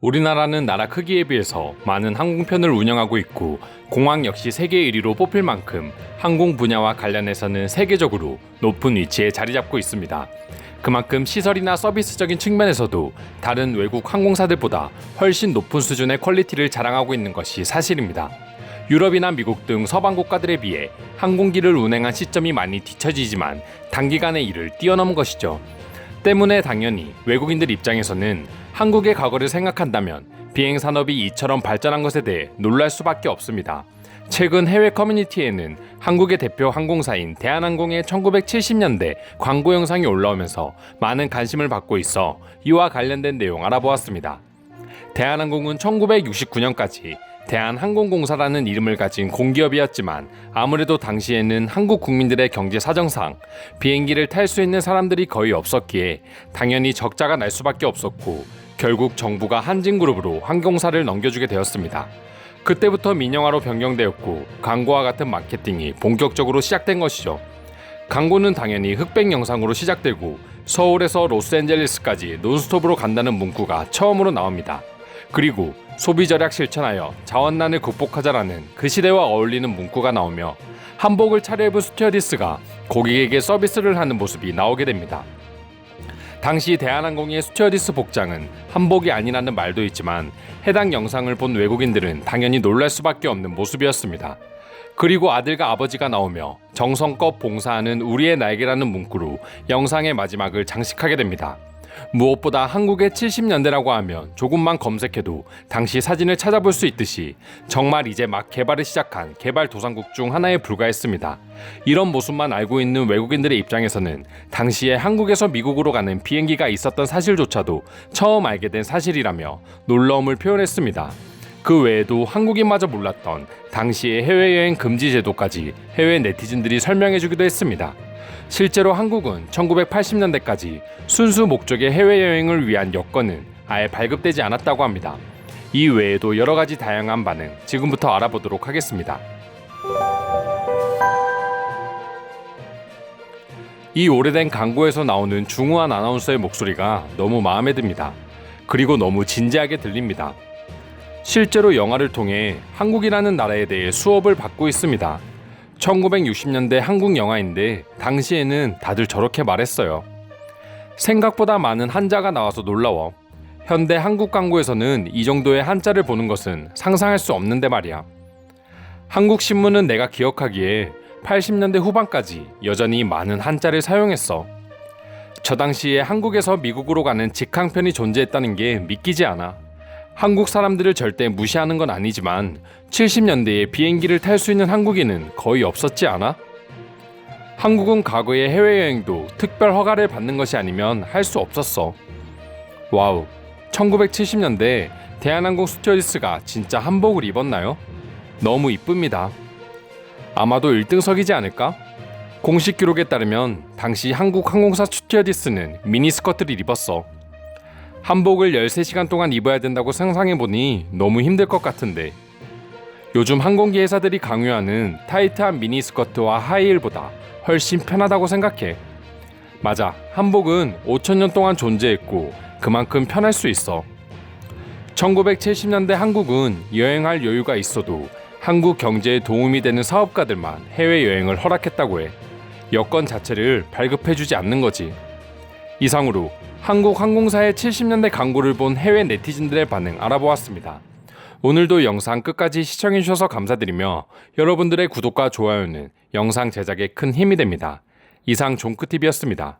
우리나라는 나라 크기에 비해서 많은 항공편을 운영하고 있고 공항 역시 세계 1위로 뽑힐 만큼 항공 분야와 관련해서는 세계적으로 높은 위치에 자리 잡고 있습니다. 그만큼 시설이나 서비스적인 측면에서도 다른 외국 항공사들보다 훨씬 높은 수준의 퀄리티를 자랑하고 있는 것이 사실입니다. 유럽이나 미국 등 서방 국가들에 비해 항공기를 운행한 시점이 많이 뒤처지지만 단기간에 이를 뛰어넘은 것이죠. 때문에 당연히 외국인들 입장에서는 한국의 과거를 생각한다면 비행 산업이 이처럼 발전한 것에 대해 놀랄 수밖에 없습니다. 최근 해외 커뮤니티에는 한국의 대표 항공사인 대한항공의 1970년대 광고 영상이 올라오면서 많은 관심을 받고 있어 이와 관련된 내용 알아보았습니다. 대한항공은 1969년까지 대한항공공사라는 이름을 가진 공기업이었지만 아무래도 당시에는 한국 국민들의 경제 사정상 비행기를 탈 수 있는 사람들이 거의 없었기에 당연히 적자가 날 수밖에 없었고 결국 정부가 한진그룹으로 항공사를 넘겨주게 되었습니다. 그때부터 민영화로 변경되었고 광고와 같은 마케팅이 본격적으로 시작된 것이죠. 광고는 당연히 흑백 영상으로 시작되고 서울에서 로스앤젤레스까지 논스톱으로 간다는 문구가 처음으로 나옵니다. 그리고 소비 절약 실천하여 자원난을 극복하자라는 그 시대와 어울리는 문구가 나오며 한복을 차려입은 스튜어디스가 고객에게 서비스를 하는 모습이 나오게 됩니다. 당시 대한항공의 스튜어디스 복장은 한복이 아니라는 말도 있지만 해당 영상을 본 외국인들은 당연히 놀랄 수밖에 없는 모습이었습니다. 그리고 아들과 아버지가 나오며 정성껏 봉사하는 우리의 날개라는 문구로 영상의 마지막을 장식하게 됩니다. 무엇보다 한국의 70년대라고 하면 조금만 검색해도 당시 사진을 찾아볼 수 있듯이 정말 이제 막 개발을 시작한 개발도상국 중 하나에 불과했습니다. 이런 모습만 알고 있는 외국인들의 입장에서는 당시에 한국에서 미국으로 가는 비행기가 있었던 사실조차도 처음 알게 된 사실이라며 놀라움을 표현했습니다. 그 외에도 한국인마저 몰랐던 당시의 해외여행 금지 제도까지 해외 네티즌들이 설명해주기도 했습니다. 실제로 한국은 1980년대까지 순수 목적의 해외여행을 위한 여건은 아예 발급되지 않았다고 합니다. 이 외에도 여러 가지 다양한 반응 지금부터 알아보도록 하겠습니다. 이 오래된 광고에서 나오는 중후한 아나운서의 목소리가 너무 마음에 듭니다. 그리고 너무 진지하게 들립니다. 실제로 영화를 통해 한국이라는 나라에 대해 수업을 받고 있습니다. 1960년대 한국 영화인데 당시에는 다들 저렇게 말했어요. 생각보다 많은 한자가 나와서 놀라워. 현대 한국 광고에서는 이 정도의 한자를 보는 것은 상상할 수 없는데 말이야. 한국 신문은 내가 기억하기에 80년대 후반까지 여전히 많은 한자를 사용했어. 저 당시에 한국에서 미국으로 가는 직항편이 존재했다는 게 믿기지 않아. 한국 사람들을 절대 무시하는 건 아니지만 70년대에 비행기를 탈 수 있는 한국인은 거의 없었지 않아? 한국은 과거의 해외여행도 특별 허가를 받는 것이 아니면 할 수 없었어. 와우, 1970년대 대한항공 스튜어디스가 진짜 한복을 입었나요? 너무 이쁩니다. 아마도 1등석이지 않을까? 공식 기록에 따르면 당시 한국 항공사 스튜어디스는 미니스커트를 입었어. 한복을 13시간 동안 입어야 된다고 상상해보니 너무 힘들 것 같은데. 요즘 항공기 회사들이 강요하는 타이트한 미니스커트와 하이힐보다 훨씬 편하다고 생각해. 맞아, 한복은 5,000년 동안 존재했고 그만큼 편할 수 있어. 1970년대 한국은 여행할 여유가 있어도 한국 경제에 도움이 되는 사업가들만 해외여행을 허락했다고 해. 여건 자체를 발급해주지 않는 거지. 이상으로 한국 항공사의 70년대 광고를 본 해외 네티즌들의 반응 알아보았습니다. 오늘도 영상 끝까지 시청해주셔서 감사드리며 여러분들의 구독과 좋아요는 영상 제작에 큰 힘이 됩니다. 이상 종크TV였습니다.